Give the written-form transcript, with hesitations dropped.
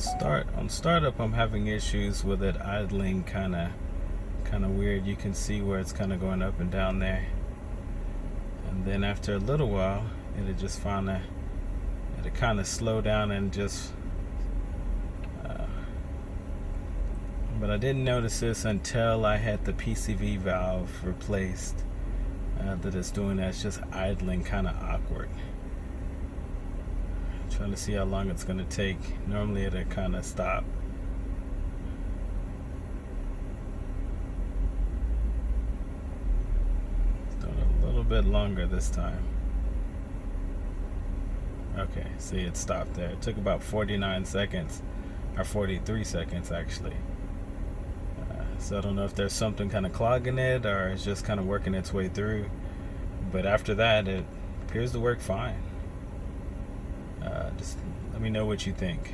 On startup, I'm having issues with it idling kind of weird. You can see where it's kind of going up and down there, and then after a little while it'll kind of slow down and just but I didn't notice this until I had the PCV valve replaced, that it's doing that. It's just idling kind of awkward. Trying to see how long it's going to take. Normally it'll kind of stop. It's doing a little bit longer this time. Okay, see, it stopped there. It took about 49 seconds, or 43 seconds actually. So I don't know if there's something kind of clogging it or it's just kind of working its way through. But after that, it appears to work fine. Just let me know what you think.